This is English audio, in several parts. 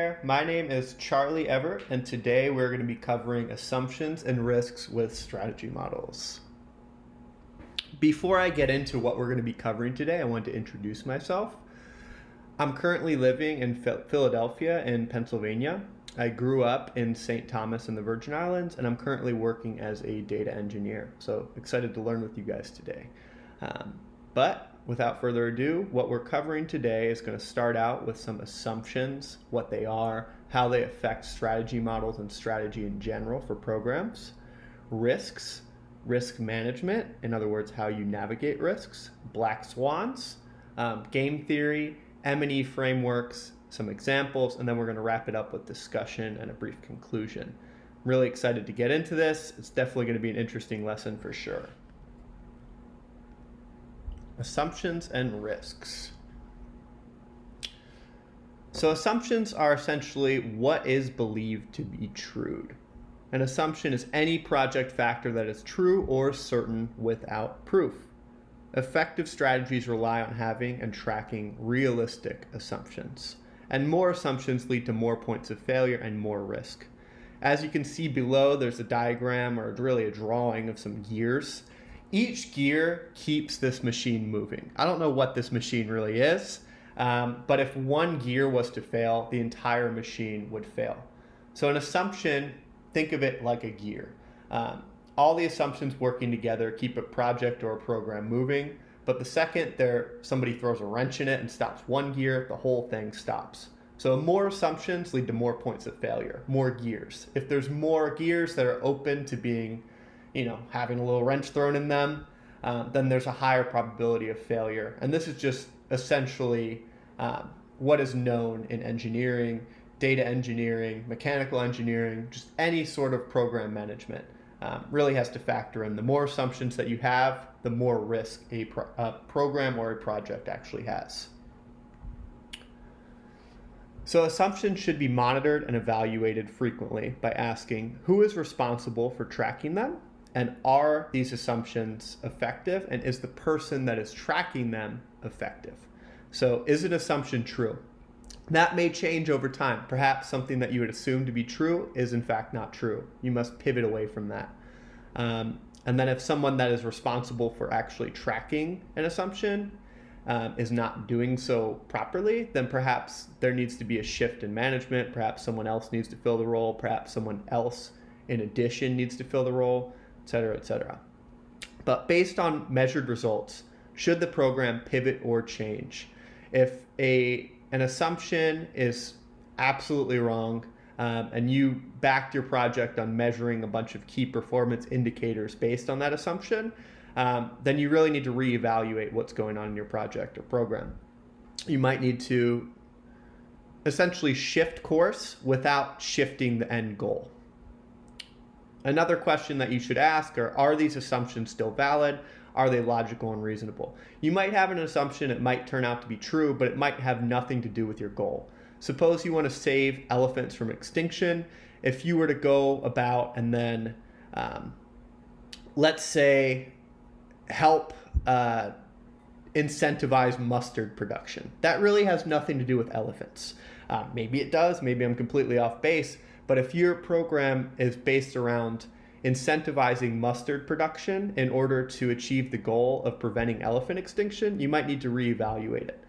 there, my name is Charlie Evert, and today we're going to be covering assumptions and risks with strategy models. Before I get into what we're going to be covering today, I want to introduce myself. I'm currently living in Philadelphia in Pennsylvania. I grew up in St. Thomas in the Virgin Islands, and I'm currently working as a data engineer. So excited to learn with you guys today. But without further ado, what we're covering today is going to start out with some assumptions, what they are, how they affect strategy models and strategy in general for programs, risks, risk management, in other words, how you navigate risks, black swans, game theory, M&E frameworks, some examples, and then we're going to wrap it up with discussion and a brief conclusion. I'm really excited to get into this. It's definitely going to be an interesting lesson for sure. Assumptions and risks. So assumptions are essentially what is believed to be true. An assumption is any project factor that is true or certain without proof. Effective strategies rely on having and tracking realistic assumptions. And more assumptions lead to more points of failure and more risk. As you can see below, there's a diagram, or really a drawing of some gears. Each gear keeps this machine moving. I don't know what this machine really is, but if one gear was to fail, the entire machine would fail. So an assumption, think of it like a gear. All the assumptions working together keep a project or a program moving, but the second somebody throws a wrench in it and stops one gear, the whole thing stops. So more assumptions lead to more points of failure, more gears. If there's more gears that are open to being having a little wrench thrown in them, then there's a higher probability of failure. And this is just essentially what is known in engineering, data engineering, mechanical engineering, just any sort of program management. Really has to factor in. The more assumptions that you have, the more risk a program or a project actually has. So assumptions should be monitored and evaluated frequently by asking who is responsible for tracking them, and are these assumptions effective, and is the person that is tracking them effective? So is an assumption true? That may change over time. Perhaps something that you would assume to be true is in fact not true. You must pivot away from that. And then if someone that is responsible for actually tracking an assumption is not doing so properly, then perhaps there needs to be a shift in management. Perhaps someone else needs to fill the role. Perhaps someone else in addition needs to fill the role, etc., etc. But based on measured results, should the program pivot or change? If an assumption is absolutely wrong, and you backed your project on measuring a bunch of key performance indicators based on that assumption, then you really need to reevaluate what's going on in your project or program. You might need to essentially shift course without shifting the end goal. Another question that you should ask are these assumptions still valid? Are they logical and reasonable? You might have an assumption, it might turn out to be true, but it might have nothing to do with your goal. Suppose you want to save elephants from extinction. If you were to go about and then, let's say, help incentivize mustard production, that really has nothing to do with elephants. Maybe it does, maybe I'm completely off base, but if your program is based around incentivizing mustard production in order to achieve the goal of preventing elephant extinction, you might need to reevaluate it.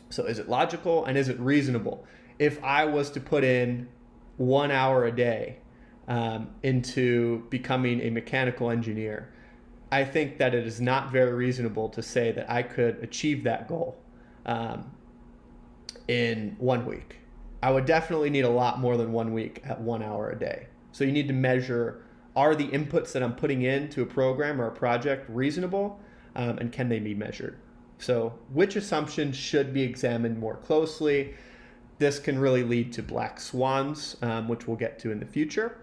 So is it logical and is it reasonable? If I was to put in 1 hour a day into becoming a mechanical engineer, I think that it is not very reasonable to say that I could achieve that goal in 1 week. I would definitely need a lot more than 1 week at 1 hour a day. So you need to measure, are the inputs that I'm putting into a program or a project reasonable, and can they be measured? So which assumptions should be examined more closely? This can really lead to black swans, which we'll get to in the future.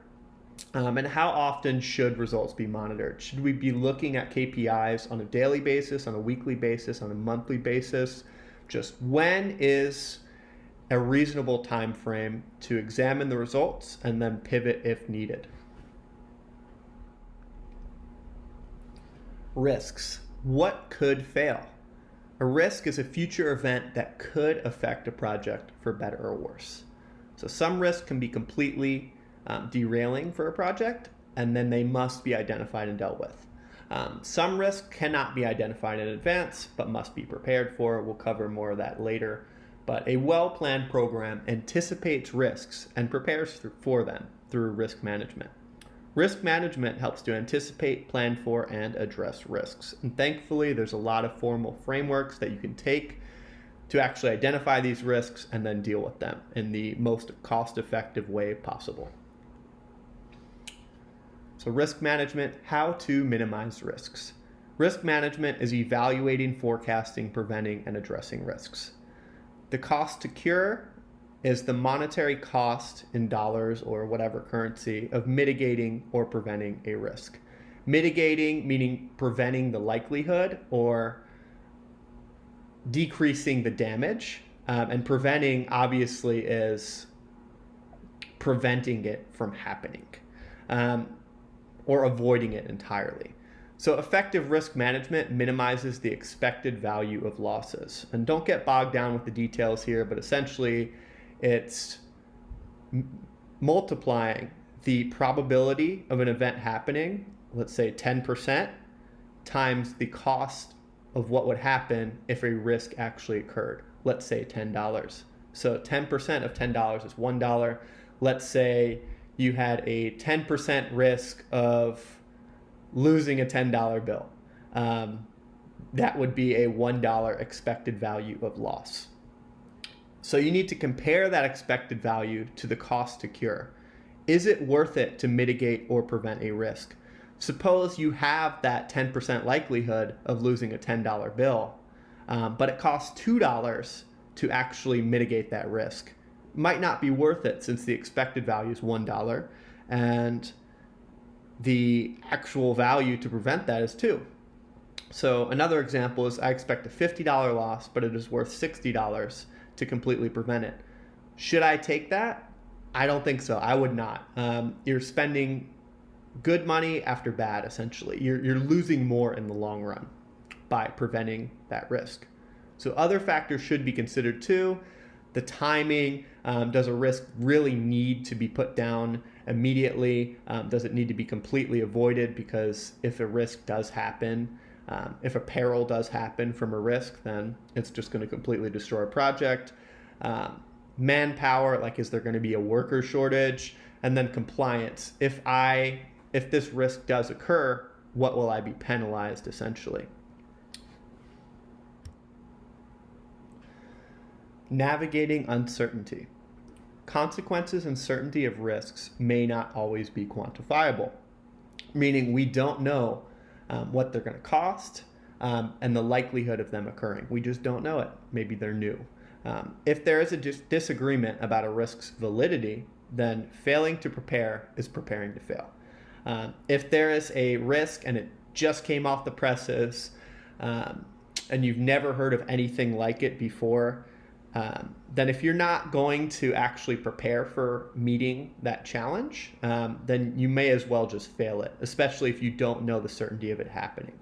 And how often should results be monitored? Should we be looking at KPIs on a daily basis, on a weekly basis, on a monthly basis? Just when is a reasonable time frame to examine the results and then pivot if needed? Risks. What could fail? A risk is a future event that could affect a project for better or worse. So some risks can be completely derailing for a project, and then they must be identified and dealt with. Some risks cannot be identified in advance, but must be prepared for. We'll cover more of that later. But a well-planned program anticipates risks and prepares for them through risk management. Risk management helps to anticipate, plan for, and address risks. And thankfully, there's a lot of formal frameworks that you can take to actually identify these risks and then deal with them in the most cost-effective way possible. So risk management, how to minimize risks. Risk management is evaluating, forecasting, preventing, and addressing risks. The cost to cure is the monetary cost in dollars or whatever currency of mitigating or preventing a risk. Mitigating meaning preventing the likelihood or decreasing the damage, and preventing obviously is preventing it from happening or avoiding it entirely. So effective risk management minimizes the expected value of losses. And don't get bogged down with the details here, but essentially it's multiplying the probability of an event happening, let's say 10%, times the cost of what would happen if a risk actually occurred, let's say $10. So 10% of $10 is $1. Let's say you had a 10% risk of losing a $10 bill. That would be a $1 expected value of loss. So you need to compare that expected value to the cost to cure. Is it worth it to mitigate or prevent a risk? Suppose you have that 10% likelihood of losing a $10 bill, but it costs $2 to actually mitigate that risk. Might not be worth it since the expected value is $1 and the actual value to prevent that is $2. So another example is I expect a $50 loss, but it is worth $60 to completely prevent it. Should I take that? I don't think so. I would not. You're spending good money after bad, essentially. You're losing more in the long run by preventing that risk. So other factors should be considered too. The timing, does a risk really need to be put down immediately? Does it need to be completely avoided? Because if a risk does happen, if a peril does happen from a risk, then it's just going to completely destroy a project. Manpower, like is there going to be a worker shortage? And then compliance. If this risk does occur, what will I be penalized essentially? Navigating uncertainty. Consequences and certainty of risks may not always be quantifiable, meaning we don't know what they're going to cost and the likelihood of them occurring. We just don't know it. Maybe they're new. If there is a disagreement about a risk's validity, then failing to prepare is preparing to fail. If there is a risk and it just came off the presses and you've never heard of anything like it before, then if you're not going to actually prepare for meeting that challenge, then you may as well just fail it, especially if you don't know the certainty of it happening.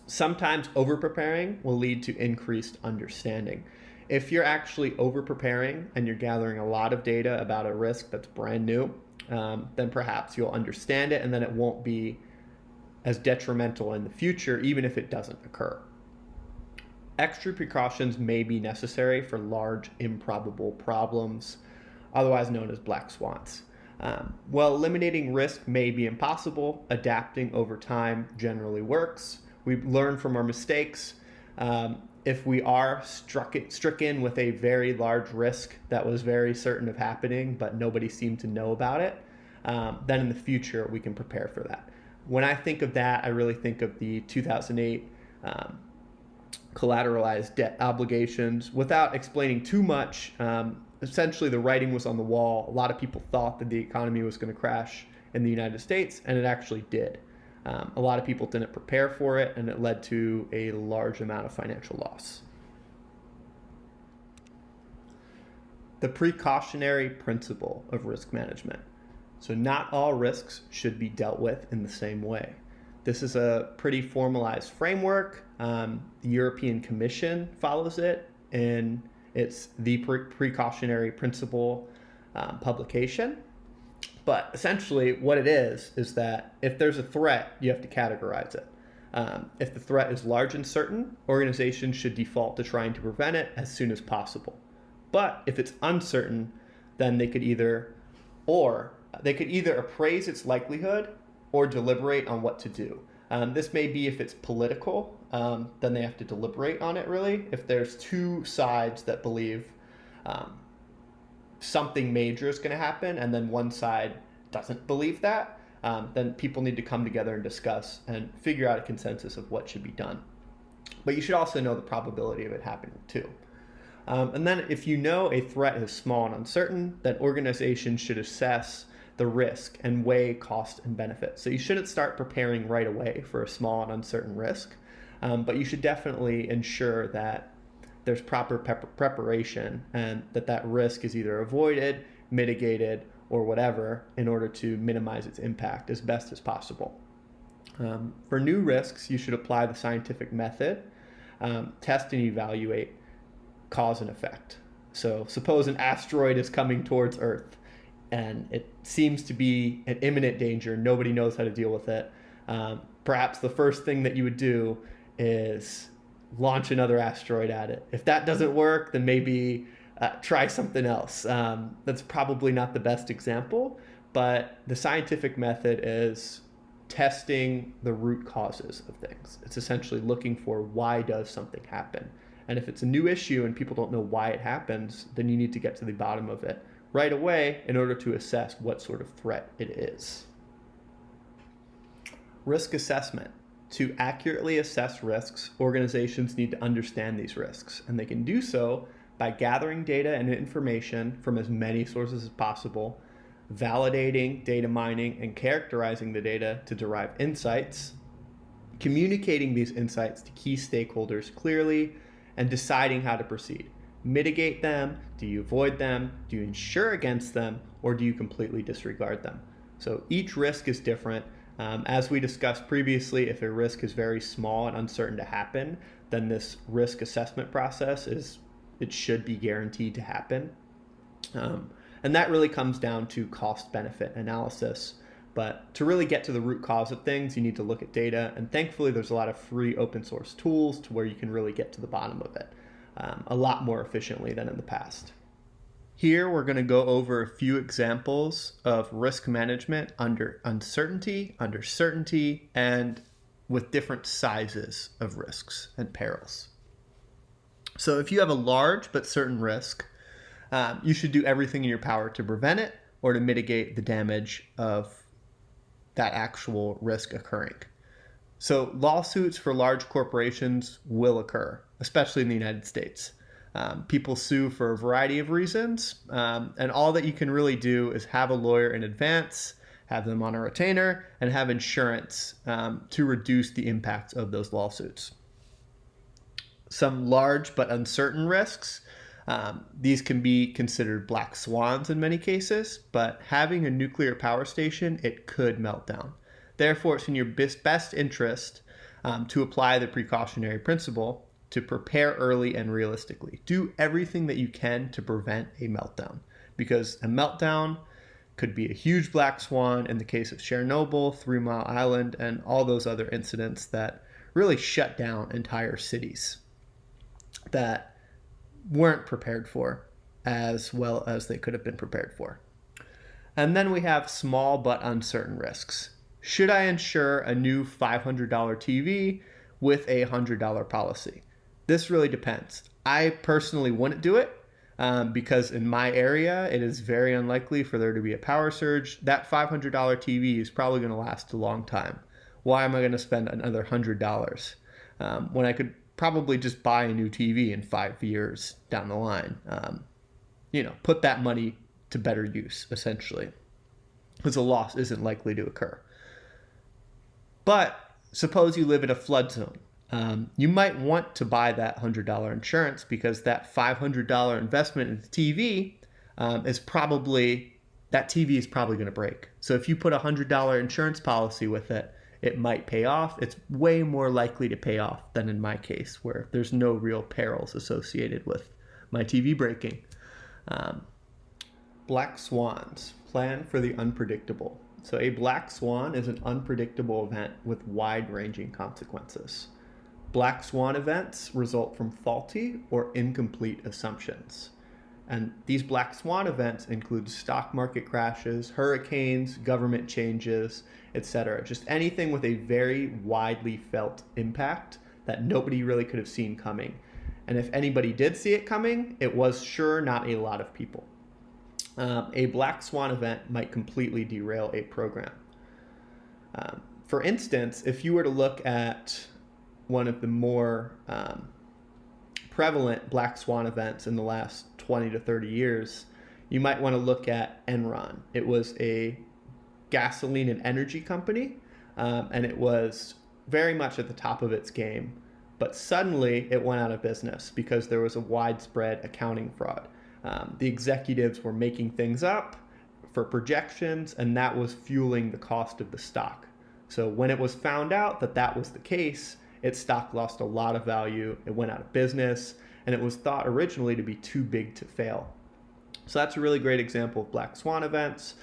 Sometimes over-preparing will lead to increased understanding. If you're actually over-preparing and you're gathering a lot of data about a risk that's brand new, then perhaps you'll understand it and then it won't be as detrimental in the future, even if it doesn't occur. Extra precautions may be necessary for large improbable problems, otherwise known as black swans. While eliminating risk may be impossible, adapting over time generally works. We learn from our mistakes. If we are stricken with a very large risk that was very certain of happening, but nobody seemed to know about it, then in the future we can prepare for that. When I think of that, I really think of the 2008 collateralized debt obligations. Without explaining too much, essentially the writing was on the wall. A lot of people thought that the economy was going to crash in the United States, and it actually did. A lot of people didn't prepare for it, and it led to a large amount of financial loss. The precautionary principle of risk management. So not all risks should be dealt with in the same way. This is a pretty formalized framework. The European Commission follows it in its The Precautionary Principle publication. But essentially what it is that if there's a threat, you have to categorize it. If the threat is large and certain, organizations should default to trying to prevent it as soon as possible. But if it's uncertain, then they could either appraise its likelihood or deliberate on what to do. This may be if it's political, then they have to deliberate on it really. If there's two sides that believe something major is going to happen and then one side doesn't believe that, then people need to come together and discuss and figure out a consensus of what should be done. But you should also know the probability of it happening too. And then if you know a threat is small and uncertain, then organizations should assess the risk and weigh cost and benefit. So you shouldn't start preparing right away for a small and uncertain risk, but you should definitely ensure that there's proper preparation and that risk is either avoided, mitigated, or whatever in order to minimize its impact as best as possible. For new risks, you should apply the scientific method, test and evaluate cause and effect. So suppose an asteroid is coming towards Earth and it seems to be an imminent danger. Nobody knows how to deal with it. Perhaps the first thing that you would do is launch another asteroid at it. If that doesn't work, then maybe try something else. That's probably not the best example, but the scientific method is testing the root causes of things. It's essentially looking for why does something happen. And if it's a new issue and people don't know why it happens, then you need to get to the bottom of it right away in order to assess what sort of threat it is. Risk assessment. To accurately assess risks, organizations need to understand these risks, and they can do so by gathering data and information from as many sources as possible, validating, data mining, and characterizing the data to derive insights, communicating these insights to key stakeholders clearly, and deciding how to proceed. Mitigate them, do you avoid them, do you insure against them, or do you completely disregard them? So each risk is different. As we discussed previously, if a risk is very small and uncertain to happen, then this risk assessment process should be guaranteed to happen. And that really comes down to cost-benefit analysis. But to really get to the root cause of things, you need to look at data. And thankfully, there's a lot of free open source tools to where you can really get to the bottom of it a lot more efficiently than in the past. Here, we're going to go over a few examples of risk management under uncertainty, under certainty, and with different sizes of risks and perils. So if you have a large but certain risk, you should do everything in your power to prevent it or to mitigate the damage of that actual risk occurring. So lawsuits for large corporations will occur, especially in the United States. People sue for a variety of reasons, and all that you can really do is have a lawyer in advance, have them on a retainer, and have insurance to reduce the impact of those lawsuits. Some large but uncertain risks, these can be considered black swans in many cases, but having a nuclear power station, it could melt down. Therefore, it's in your best interest to apply the precautionary principle to prepare early and realistically. Do everything that you can to prevent a meltdown, because a meltdown could be a huge black swan in the case of Chernobyl, 3 Mile Island, and all those other incidents that really shut down entire cities that weren't prepared for as well as they could have been prepared for. And then we have small but uncertain risks. Should I insure a new $500 TV with a $100 policy? This really depends. I personally wouldn't do it because in my area, it is very unlikely for there to be a power surge. That $500 TV is probably going to last a long time. Why am I going to spend another $100 when I could probably just buy a new TV in 5 years down the line? Put that money to better use, essentially, because a loss isn't likely to occur. But suppose you live in a flood zone. You might want to buy that $100 insurance because that $500 investment in the TV that TV is probably going to break. So if you put a $100 insurance policy with it, it might pay off. It's way more likely to pay off than in my case, where there's no real perils associated with my TV breaking. Black swans, plan for the unpredictable. So a black swan is an unpredictable event with wide-ranging consequences. Black swan events result from faulty or incomplete assumptions. And these black swan events include stock market crashes, hurricanes, government changes, etc. Just anything with a very widely felt impact that nobody really could have seen coming. And if anybody did see it coming, it was sure not a lot of people. A black swan event might completely derail a program. For instance, if you were to look at one of the more prevalent black swan events in the last 20 to 30 years, you might want to look at Enron. It was a gasoline and energy company, and it was very much at the top of its game. But suddenly it went out of business because there was a widespread accounting fraud. The executives were making things up for projections, and that was fueling the cost of the stock. So when it was found out that that was the case, its stock lost a lot of value, it went out of business, and it was thought originally to be too big to fail. So that's a really great example of black swan events,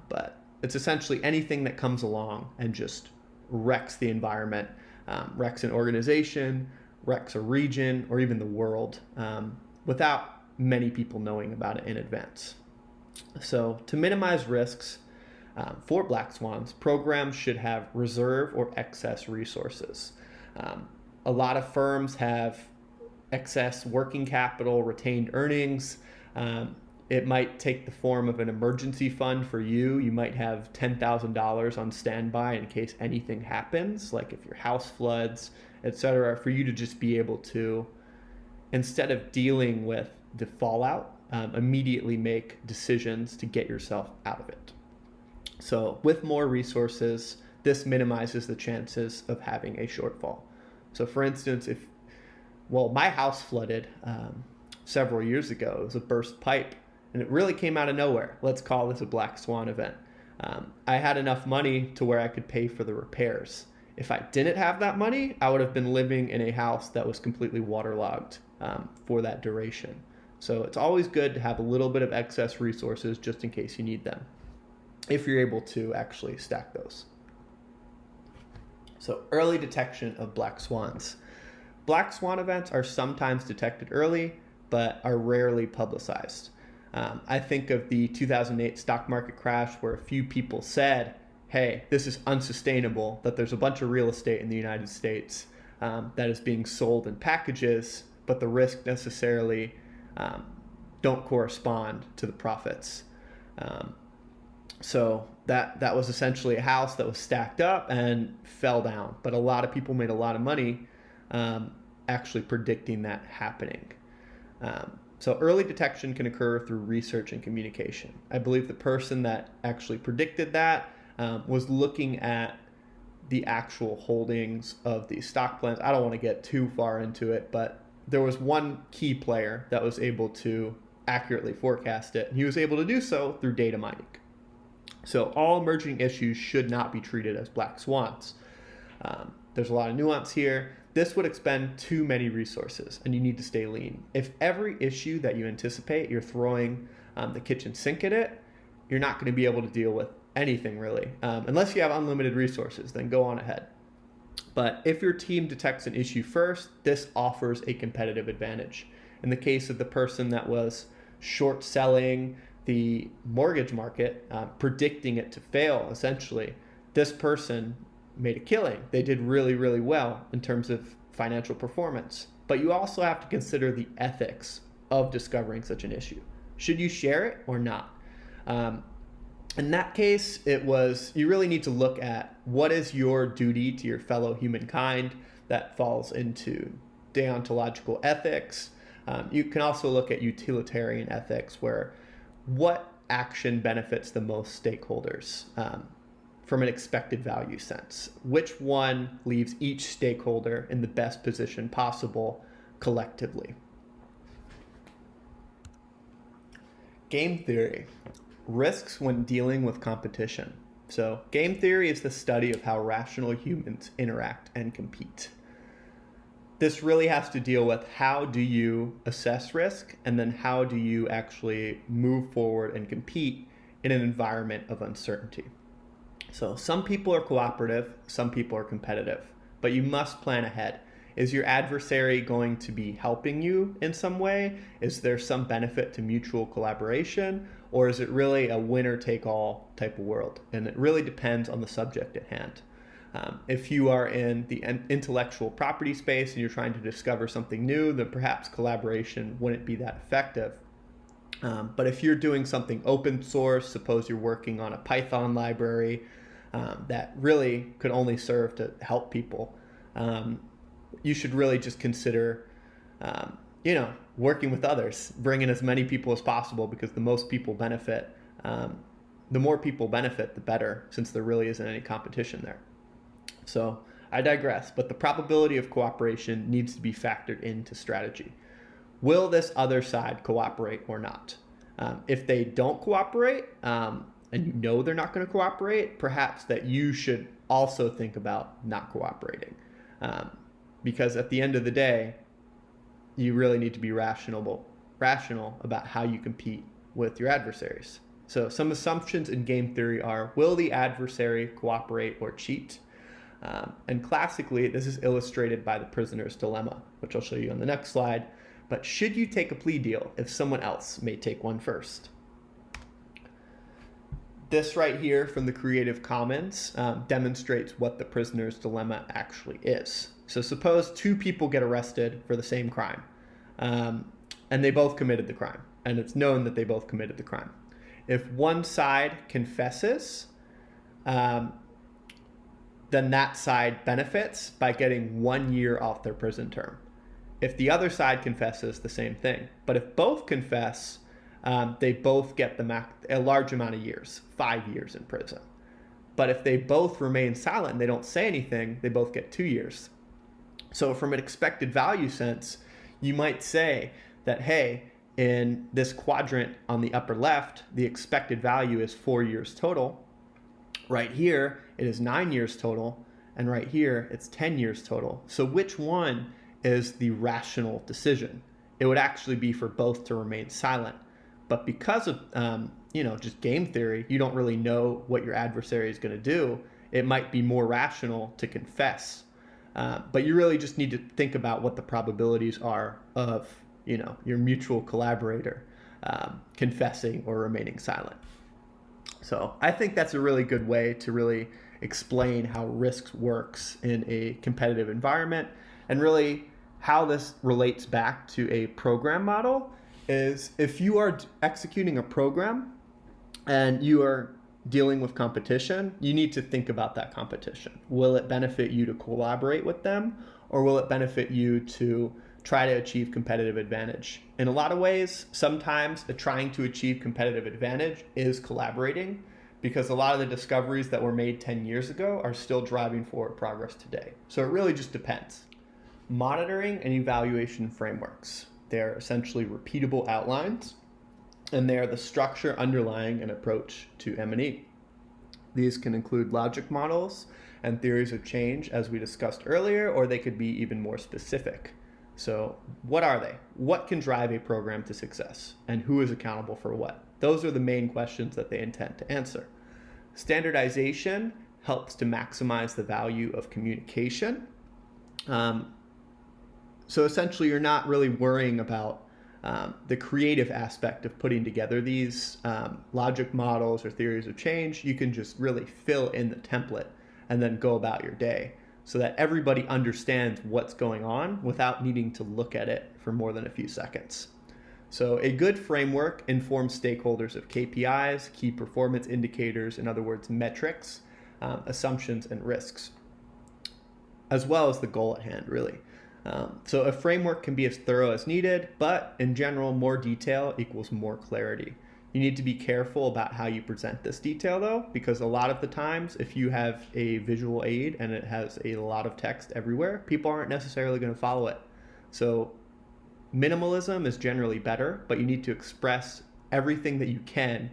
but it's essentially anything that comes along and just wrecks the environment, wrecks an organization, wrecks a region, or even the world, without many people knowing about it in advance. So to minimize risks for black swans, programs should have reserve or excess resources. A lot of firms have excess working capital, retained earnings. It might take the form of an emergency fund for you. You might have $10,000 on standby in case anything happens, like if your house floods, etc., for you to just be able to, instead of dealing with the fallout, immediately make decisions to get yourself out of it. So with more resources, this minimizes the chances of having a shortfall. So for instance, my house flooded several years ago. It was a burst pipe, and it really came out of nowhere. Let's call this a black swan event. I had enough money to where I could pay for the repairs. If I didn't have that money, I would have been living in a house that was completely waterlogged for that duration. So it's always good to have a little bit of excess resources just in case you need them, if you're able to actually stack those. So early detection of black swans. Black swan events are sometimes detected early, but are rarely publicized. I think of the 2008 stock market crash where a few people said, hey, this is unsustainable, that there's a bunch of real estate in the United States that is being sold in packages, but the risk necessarily don't correspond to the profits. So that was essentially a house that was stacked up and fell down, but a lot of people made a lot of money actually predicting that happening. So early detection can occur through research and communication. I believe the person that actually predicted that was looking at the actual holdings of these stock plans. I don't want to get too far into it, but there was one key player that was able to accurately forecast it, and he was able to do so through data mining. So all emerging issues should not be treated as black swans. There's a lot of nuance here. This would expend too many resources, and you need to stay lean. If every issue that you anticipate, you're throwing the kitchen sink at it, you're not going to be able to deal with anything really. Unless you have unlimited resources, then go on ahead. But if your team detects an issue first, this offers a competitive advantage. In the case of the person that was short selling the mortgage market, predicting it to fail, essentially, this person made a killing. They did really, really well in terms of financial performance. But you also have to consider the ethics of discovering such an issue. Should you share it or not? In that case, you really need to look at what is your duty to your fellow humankind. That falls into deontological ethics. You can also look at utilitarian ethics, where what action benefits the most stakeholders from an expected value sense. Which one leaves each stakeholder in the best position possible collectively? Game theory. Risks when dealing with competition. So game theory is the study of how rational humans interact and compete. This really has to deal with how do you assess risk, and then how do you actually move forward and compete in an environment of uncertainty. So some people are cooperative, some people are competitive, but you must plan ahead. Is your adversary going to be helping you in some way? Is there some benefit to mutual collaboration? Or is it really a winner-take-all type of world? And it really depends on the subject at hand. If you are in the intellectual property space and you're trying to discover something new, then perhaps collaboration wouldn't be that effective. But if you're doing something open source, suppose you're working on a Python library that really could only serve to help people, you should really just consider, working with others, bringing as many people as possible, because the most people benefit, the more people benefit, the better, since there really isn't any competition there. So I digress, but the probability of cooperation needs to be factored into strategy. Will this other side cooperate or not? If they don't cooperate, and you know they're not going to cooperate, perhaps that you should also think about not cooperating. Because at the end of the day, you really need to be rational about how you compete with your adversaries. So some assumptions in game theory are, will the adversary cooperate or cheat? And classically, this is illustrated by the prisoner's dilemma, which I'll show you on the next slide. But should you take a plea deal if someone else may take one first? This right here from the Creative Commons demonstrates what the prisoner's dilemma actually is. So suppose two people get arrested for the same crime, and they both committed the crime, and it's known that they both committed the crime. If one side confesses, then that side benefits by getting 1 year off their prison term. If the other side confesses, the same thing. But if both confess, they both get a large amount of years, 5 years in prison. But if they both remain silent and they don't say anything, they both get 2 years. So from an expected value sense, you might say that, hey, in this quadrant on the upper left, the expected value is 4 years total. Right here, it is 9 years total. And right here, it's 10 years total. So which one is the rational decision? It would actually be for both to remain silent. But because of just game theory, you don't really know what your adversary is going to do. It might be more rational to confess. But you really just need to think about what the probabilities are of your mutual collaborator confessing or remaining silent. So I think that's a really good way to really explain how risk works in a competitive environment, and really how this relates back to a program model is, if you are executing a program and you are dealing with competition, you need to think about that competition. Will it benefit you to collaborate with them, or will it benefit you to try to achieve competitive advantage? In a lot of ways, sometimes trying to achieve competitive advantage is collaborating, because a lot of the discoveries that were made 10 years ago are still driving forward progress today. So it really just depends. Monitoring and evaluation frameworks. They're essentially repeatable outlines, and they are the structure underlying an approach to M&E. These can include logic models and theories of change, as we discussed earlier, or they could be even more specific. So what are they? What can drive a program to success? And who is accountable for what? Those are the main questions that they intend to answer. Standardization helps to maximize the value of communication. So essentially, you're not really worrying about the creative aspect of putting together these logic models or theories of change. You can just really fill in the template and then go about your day, so that everybody understands what's going on without needing to look at it for more than a few seconds. So a good framework informs stakeholders of KPIs, key performance indicators, in other words, metrics, assumptions, and risks, as well as the goal at hand, really. So a framework can be as thorough as needed, but in general, more detail equals more clarity. You need to be careful about how you present this detail, though, because a lot of the times, if you have a visual aid and it has a lot of text everywhere, people aren't necessarily going to follow it. So minimalism is generally better, but you need to express everything that you can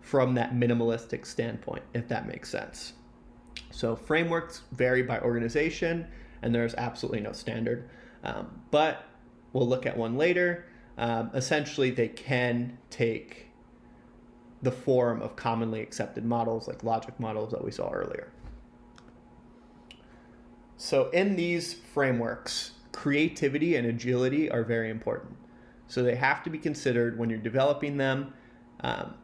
from that minimalistic standpoint, if that makes sense. So frameworks vary by organization, and there's absolutely no standard. But we'll look at one later. Essentially, they can take the form of commonly accepted models like logic models that we saw earlier. So in these frameworks, creativity and agility are very important. So they have to be considered when you're developing them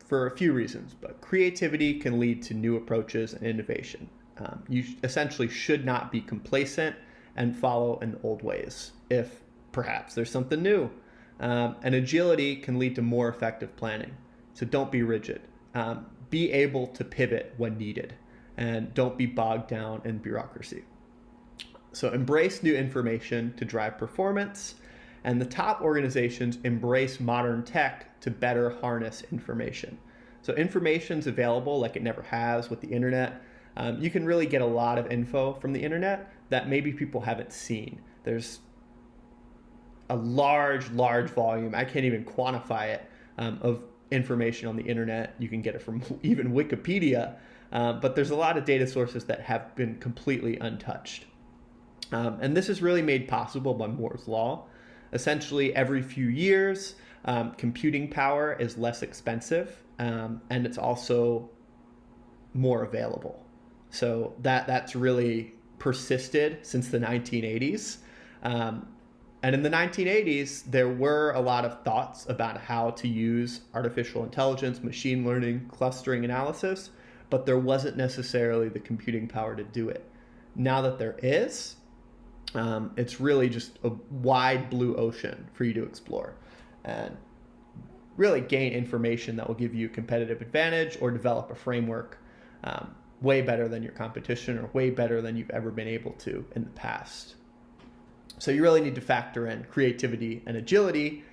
for a few reasons. But creativity can lead to new approaches and innovation. You essentially should not be complacent and follow in the old ways if perhaps there's something new. And agility can lead to more effective planning. So don't be rigid. Be able to pivot when needed, and don't be bogged down in bureaucracy. So embrace new information to drive performance, and the top organizations embrace modern tech to better harness information. So information's available like it never has with the internet. You can really get a lot of info from the internet that maybe people haven't seen. There's a large volume, I can't even quantify it, of information on the internet. You can get it from even Wikipedia, but there's a lot of data sources that have been completely untouched. And this is really made possible by Moore's law. Essentially, every few years, computing power is less expensive, and it's also more available. So that's really persisted since the 1980s. And in the 1980s, there were a lot of thoughts about how to use artificial intelligence, machine learning, clustering analysis, but there wasn't necessarily the computing power to do it. Now that there is, it's really just a wide blue ocean for you to explore and really gain information that will give you a competitive advantage or develop a framework way better than your competition or way better than you've ever been able to in the past. So you really need to factor in creativity and agility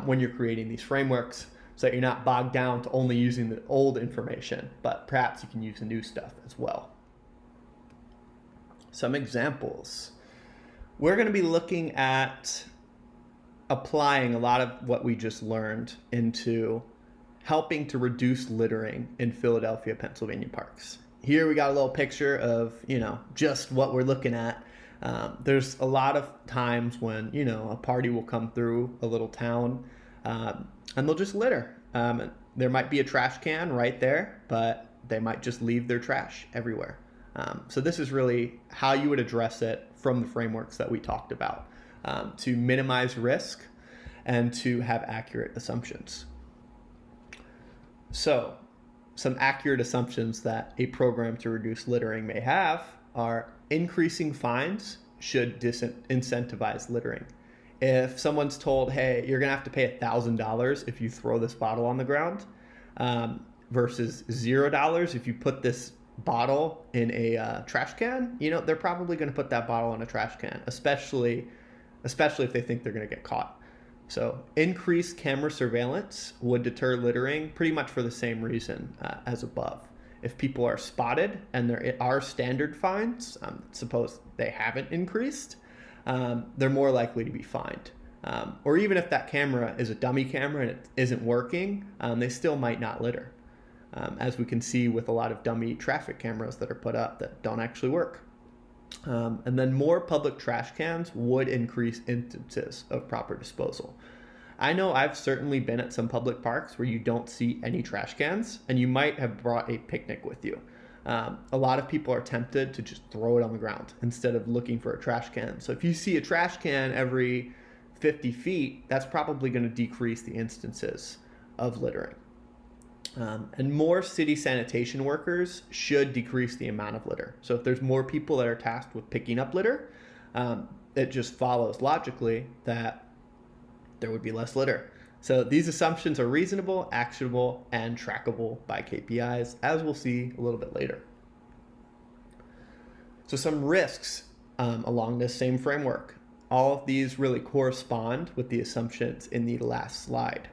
when you're creating these frameworks so that you're not bogged down to only using the old information, but perhaps you can use the new stuff as well. Some examples. We're going to be looking at applying a lot of what we just learned into helping to reduce littering in Philadelphia, Pennsylvania parks. Here we got a little picture of, just what we're looking at. There's a lot of times when, a party will come through a little town and they'll just litter. There might be a trash can right there, but they might just leave their trash everywhere. So this is really how you would address it from the frameworks that we talked about to minimize risk and to have accurate assumptions. So some accurate assumptions that a program to reduce littering may have are increasing fines should disincentivize littering. If someone's told, hey, you're going to have to pay $1,000 if you throw this bottle on the ground versus $0 if you put this bottle in a trash can, they're probably going to put that bottle in a trash can, especially if they think they're going to get caught. So increased camera surveillance would deter littering pretty much for the same reason as above. If people are spotted and there are standard fines, suppose they haven't increased, they're more likely to be fined. Or even if that camera is a dummy camera and it isn't working, they still might not litter. As we can see with a lot of dummy traffic cameras that are put up that don't actually work. And then more public trash cans would increase instances of proper disposal. I know I've certainly been at some public parks where you don't see any trash cans, and you might have brought a picnic with you. A lot of people are tempted to just throw it on the ground instead of looking for a trash can. So if you see a trash can every 50 feet, that's probably going to decrease the instances of littering. And more city sanitation workers should decrease the amount of litter. So if there's more people that are tasked with picking up litter, it just follows logically that there would be less litter. So these assumptions are reasonable, actionable, and trackable by KPIs, as we'll see a little bit later. So some risks along this same framework. All of these really correspond with the assumptions in the last slide.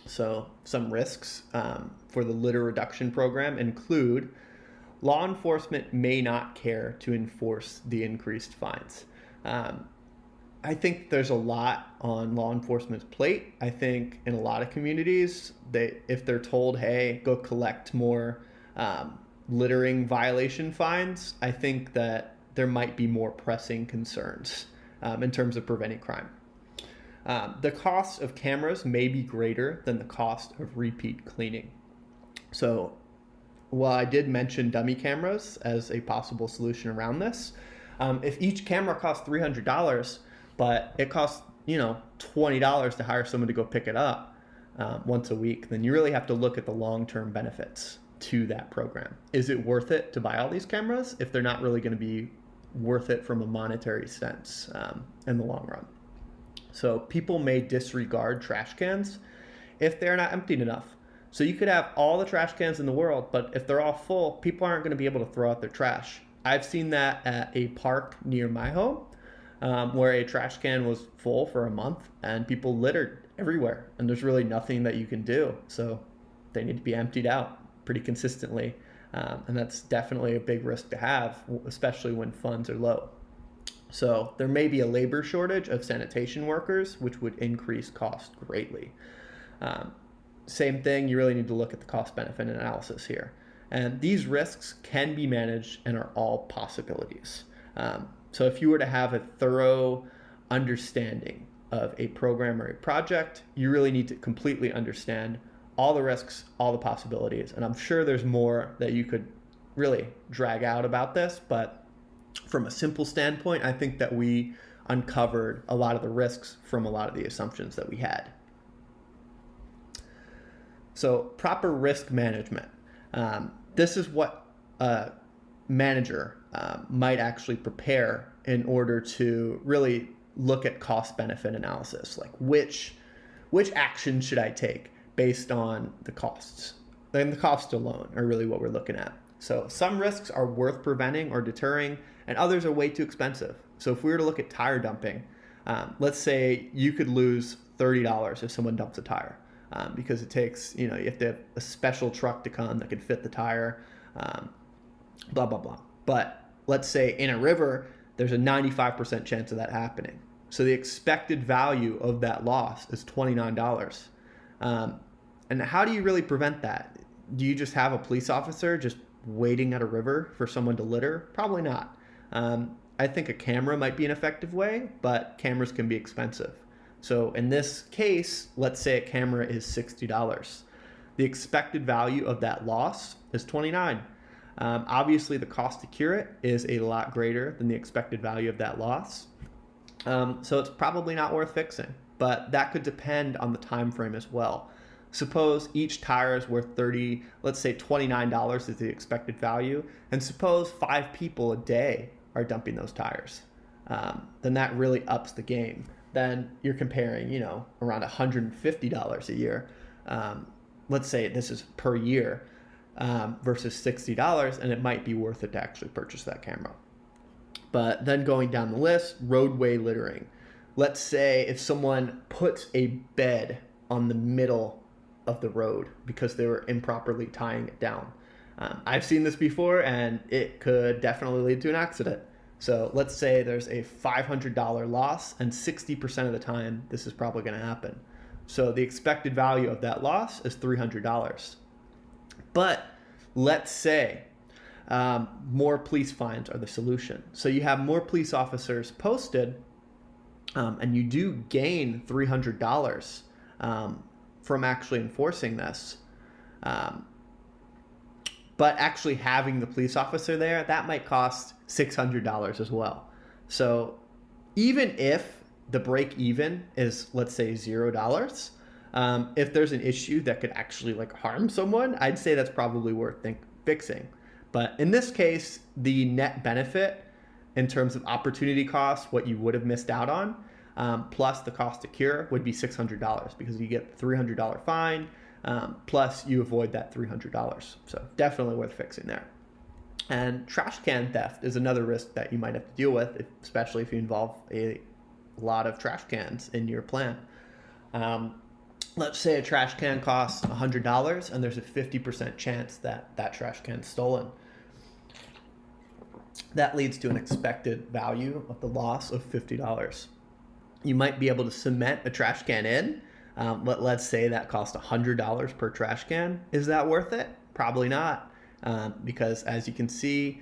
So some risks for the litter reduction program include law enforcement may not care to enforce the increased fines. I think there's a lot on law enforcement's plate. I think in a lot of communities, if they're told, hey, go collect more littering violation fines, I think that there might be more pressing concerns in terms of preventing crime. The cost of cameras may be greater than the cost of repeat cleaning. So while I did mention dummy cameras as a possible solution around this, if each camera costs $300, but it costs, $20 to hire someone to go pick it up once a week, then you really have to look at the long-term benefits to that program. Is it worth it to buy all these cameras if they're not really going to be worth it from a monetary sense in the long run? So people may disregard trash cans if they're not emptied enough. So you could have all the trash cans in the world, but if they're all full, people aren't going to be able to throw out their trash. I've seen that at a park near my home where a trash can was full for a month and people littered everywhere, and there's really nothing that you can do. So they need to be emptied out pretty consistently, and that's definitely a big risk to have, especially when funds are low. So there may be a labor shortage of sanitation workers, which would increase cost greatly. Same thing, you really need to look at the cost-benefit analysis here. And these risks can be managed and are all possibilities. So if you were to have a thorough understanding of a program or a project, you really need to completely understand all the risks, all the possibilities. And I'm sure there's more that you could really drag out about this, but from a simple standpoint, I think that we uncovered a lot of the risks from a lot of the assumptions that we had. So proper risk management. This is what a manager might actually prepare in order to really look at cost-benefit analysis. Like which action should I take based on the costs? And the costs alone are really what we're looking at. So some risks are worth preventing or deterring, and others are way too expensive. So if we were to look at tire dumping, let's say you could lose $30 if someone dumps a tire. Because it takes, you have to have a special truck to come that can fit the tire, blah, blah, blah. But let's say in a river, there's a 95% chance of that happening. So the expected value of that loss is $29. And how do you really prevent that? Do you just have a police officer just waiting at a river for someone to litter? Probably not. I think a camera might be an effective way, but cameras can be expensive. So in this case, let's say a camera is $60. The expected value of that loss is $29. Obviously, the cost to cure it is a lot greater than the expected value of that loss. So it's probably not worth fixing, but that could depend on the time frame as well. Suppose each tire is worth let's say $29 is the expected value, and suppose 5 people a day are dumping those tires. Then that really ups the game. Then you're comparing, around $150 a year. Let's say this is per year versus $60, and it might be worth it to actually purchase that camera. But then going down the list, roadway littering. Let's say if someone puts a bed on the middle of the road because they were improperly tying it down. I've seen this before, and it could definitely lead to an accident. So let's say there's a $500 loss, and 60% of the time, this is probably going to happen. So the expected value of that loss is $300. But let's say more police fines are the solution. So you have more police officers posted, and you do gain $300 from actually enforcing this. But actually having the police officer there, that might cost $600 as well. So even if the break even is, let's say, $0, if there's an issue that could actually harm someone, I'd say that's probably worth fixing. But in this case, the net benefit in terms of opportunity costs, what you would have missed out on, plus the cost to cure would be $600 because you get the $300 fine, plus you avoid that $300. So definitely worth fixing there. And trash can theft is another risk that you might have to deal with, especially if you involve a lot of trash cans in your plan. Let's say a trash can costs $100 and there's a 50% chance that that trash can is stolen. That leads to an expected value of the loss of $50. You might be able to cement a trash can in. Let's say that costs $100 per trash can. Is that worth it? Probably not, because as you can see,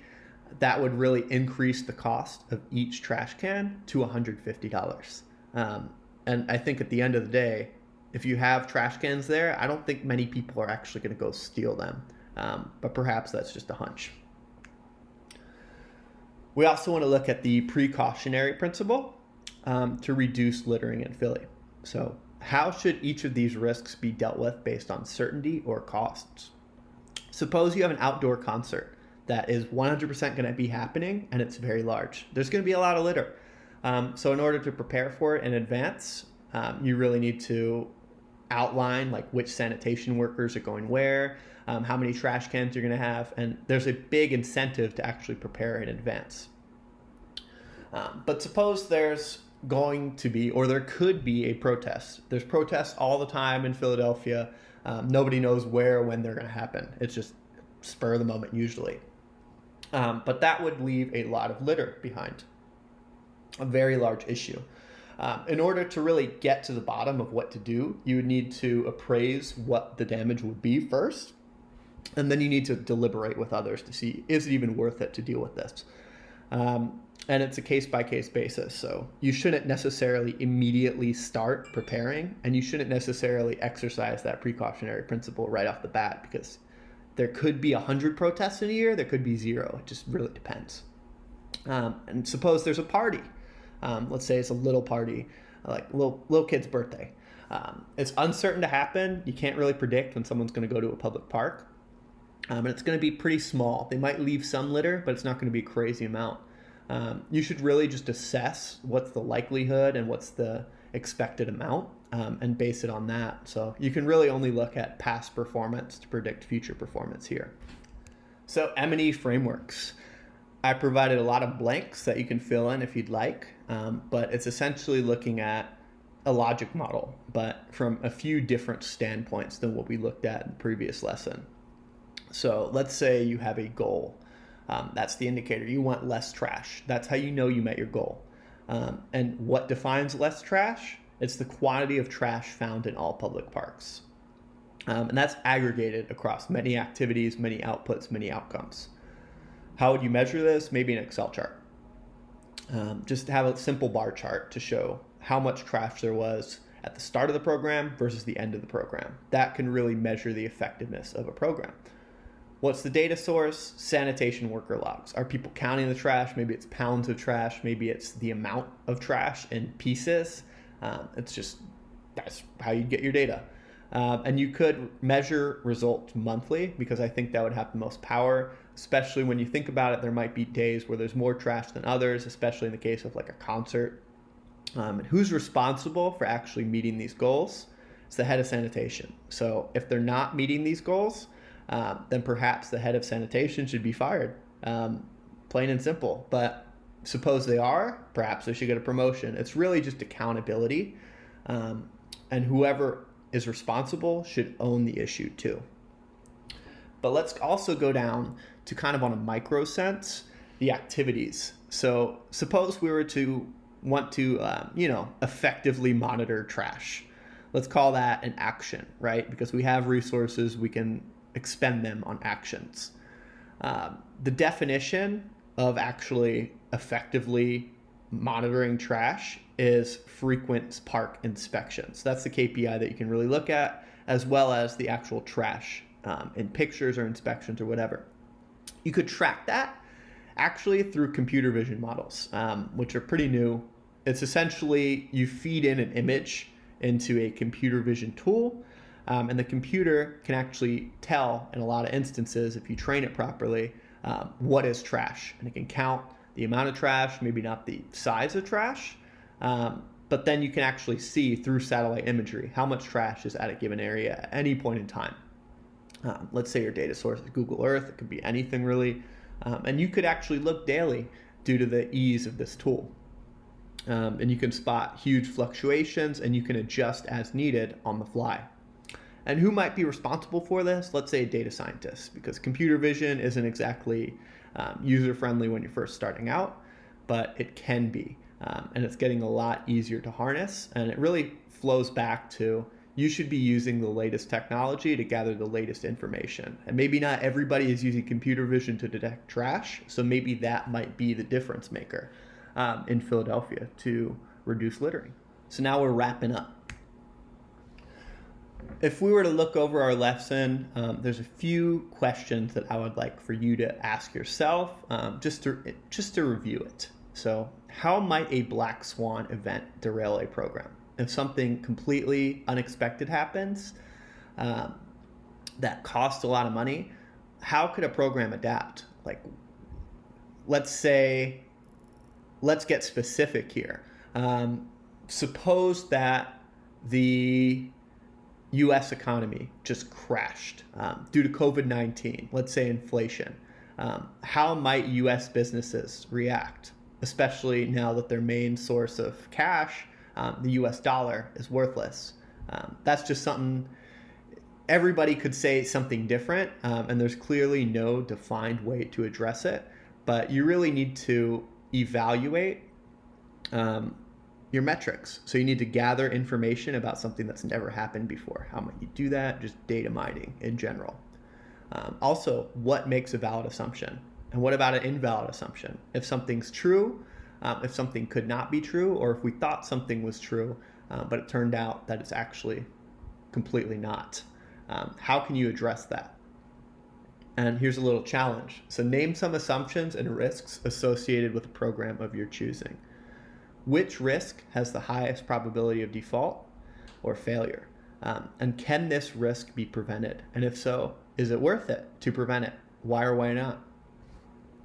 that would really increase the cost of each trash can to $150. And I think at the end of the day, if you have trash cans there, I don't think many people are actually going to go steal them. But perhaps that's just a hunch. We also want to look at the precautionary principle to reduce littering in Philly. So how should each of these risks be dealt with based on certainty or costs? Suppose you have an outdoor concert that is 100% going to be happening and it's very large. There's going to be a lot of litter. So in order to prepare for it in advance, you really need to outline like which sanitation workers are going where, how many trash cans you're going to have, and there's a big incentive to actually prepare in advance. But suppose there's going to be, or there could be, a protest. There's protests all the time in Philadelphia. Nobody knows where or when they're going to happen. It's just spur of the moment usually. But that would leave a lot of litter behind, a very large issue. In order to really get to the bottom of what to do, you would need to appraise what the damage would be first, and then you need to deliberate with others to see, is it even worth it to deal with this? And it's a case-by-case basis, so you shouldn't necessarily immediately start preparing, and you shouldn't necessarily exercise that precautionary principle right off the bat, because there could be 100 protests in a year, there could be 0. It just really depends. And suppose there's a party. Let's say it's a little party, like little kid's birthday. It's uncertain to happen. You can't really predict when someone's going to go to a public park. And it's going to be pretty small. They might leave some litter, but it's not going to be a crazy amount. You should really just assess what's the likelihood and what's the expected amount, and base it on that. So you can really only look at past performance to predict future performance here. So M&E frameworks. I provided a lot of blanks that you can fill in if you'd like, but it's essentially looking at a logic model, but from a few different standpoints than what we looked at in the previous lesson. So let's say you have a goal. That's the indicator. You want less trash. That's how you know you met your goal. And what defines less trash? It's the quantity of trash found in all public parks. And that's aggregated across many activities, many outputs, many outcomes. How would you measure this? Maybe an Excel chart. Just have a simple bar chart to show how much trash there was at the start of the program versus the end of the program. That can really measure the effectiveness of a program. What's the data source? Sanitation worker logs. Are people counting the trash? Maybe it's pounds of trash. Maybe it's the amount of trash in pieces. That's how you get your data. And you could measure results monthly, because I think that would have the most power, especially when you think about it. There might be days where there's more trash than others, especially in the case of like a concert. And who's responsible for actually meeting these goals? It's the head of sanitation. So if they're not meeting these goals, then perhaps the head of sanitation should be fired, plain and simple. But suppose they are, perhaps they should get a promotion. It's really just accountability, and whoever is responsible should own the issue too. But let's also go down to kind of on a micro sense, the activities. So suppose we were to want to, effectively monitor trash. Let's call that an action, right? Because we have resources, we can expend them on actions. The definition of actually effectively monitoring trash is frequent park inspections. That's the KPI that you can really look at, as well as the actual trash in pictures or inspections or whatever. You could track that actually through computer vision models, which are pretty new. It's essentially you feed in an image into a computer vision tool, and the computer can actually tell, in a lot of instances, if you train it properly, what is trash. And it can count the amount of trash, maybe not the size of trash, but then you can actually see through satellite imagery how much trash is at a given area at any point in time. Let's say your data source is Google Earth. It could be anything really. And you could actually look daily due to the ease of this tool. And you can spot huge fluctuations, and you can adjust as needed on the fly. And who might be responsible for this? Let's say a data scientist, because computer vision isn't exactly user-friendly when you're first starting out, but it can be. and it's getting a lot easier to harness. And it really flows back to you should be using the latest technology to gather the latest information. And maybe not everybody is using computer vision to detect trash, so maybe that might be the difference maker in Philadelphia to reduce littering. So now we're wrapping up. If we were to look over our lesson, there's a few questions that I would like for you to ask yourself, just to review it. So, how might a black swan event derail a program? If something completely unexpected happens that costs a lot of money, how could a program adapt? Like, let's get specific here. Suppose that the U.S. economy just crashed due to COVID-19, let's say inflation. How might U.S. businesses react, especially now that their main source of cash, the U.S. dollar, is worthless? That's just something, everybody could say something different, and there's clearly no defined way to address it, but you really need to evaluate your metrics. So you need to gather information about something that's never happened before. How might you do that? Just data mining in general. Also, what makes a valid assumption? And what about an invalid assumption? If something's true, if something could not be true, or if we thought something was true, but it turned out that it's actually completely not. How can you address that? And here's a little challenge. So name some assumptions and risks associated with a program of your choosing. Which risk has the highest probability of default or failure? And can this risk be prevented? And if so, is it worth it to prevent it? Why or why not?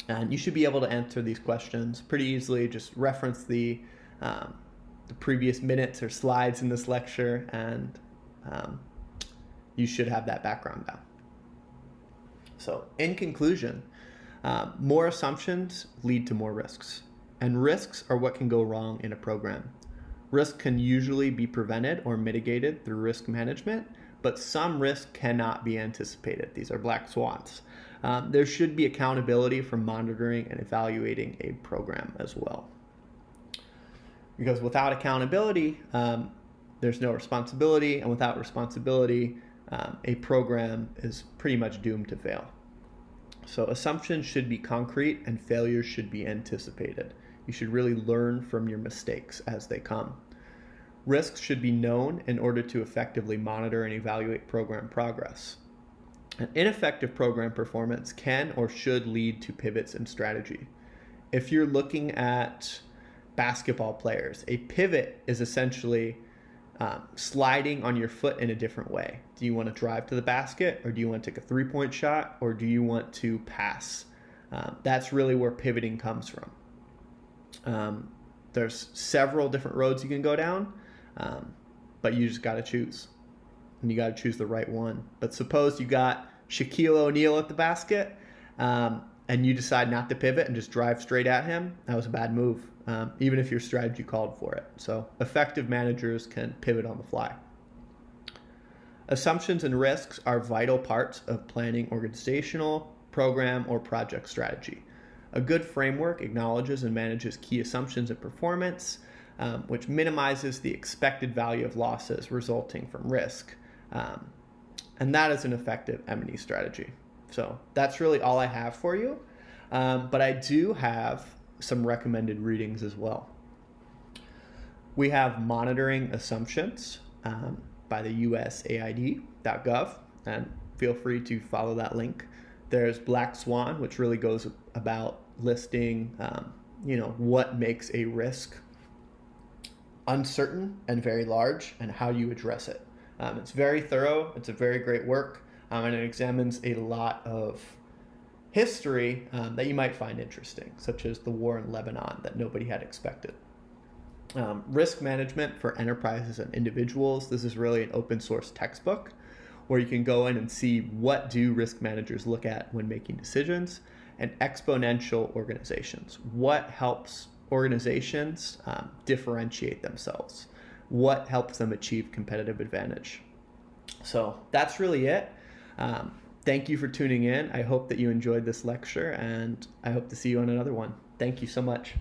And you should be able to answer these questions pretty easily. Just reference the previous minutes or slides in this lecture, and you should have that background down. So in conclusion, more assumptions lead to more risks. And risks are what can go wrong in a program. Risk can usually be prevented or mitigated through risk management, but some risk cannot be anticipated. These are black swans. There should be accountability for monitoring and evaluating a program as well. Because without accountability, there's no responsibility, and without responsibility, a program is pretty much doomed to fail. So assumptions should be concrete and failures should be anticipated. You should really learn from your mistakes as they come. Risks should be known in order to effectively monitor and evaluate program progress. An ineffective program performance can or should lead to pivots in strategy. If you're looking at basketball players, a pivot is essentially sliding on your foot in a different way. Do you want to drive to the basket, or do you want to take a three-point shot, or do you want to pass? That's really where pivoting comes from. There's several different roads you can go down, but you just got to choose, and you got to choose the right one. But suppose you got Shaquille O'Neal at the basket, and you decide not to pivot and just drive straight at him. That was a bad move, even if your strategy called for it. So effective managers can pivot on the fly. Assumptions and risks are vital parts of planning organizational, program, or project strategy. A good framework acknowledges and manages key assumptions and performance, which minimizes the expected value of losses resulting from risk. And that is an effective M&E strategy. So that's really all I have for you. But I do have some recommended readings as well. We have Monitoring Assumptions by the USAID.gov, and feel free to follow that link. There's Black Swan, which really goes about listing, what makes a risk uncertain and very large and how you address it. It's very thorough. It's a very great work, and it examines a lot of history that you might find interesting, such as the war in Lebanon that nobody had expected. Risk Management for Enterprises and Individuals. This is really an open source textbook where you can go in and see what do risk managers look at when making decisions. And Exponential Organizations. What helps organizations differentiate themselves? What helps them achieve competitive advantage? So that's really it. Thank you for tuning in. I hope that you enjoyed this lecture, and I hope to see you on another one. Thank you so much.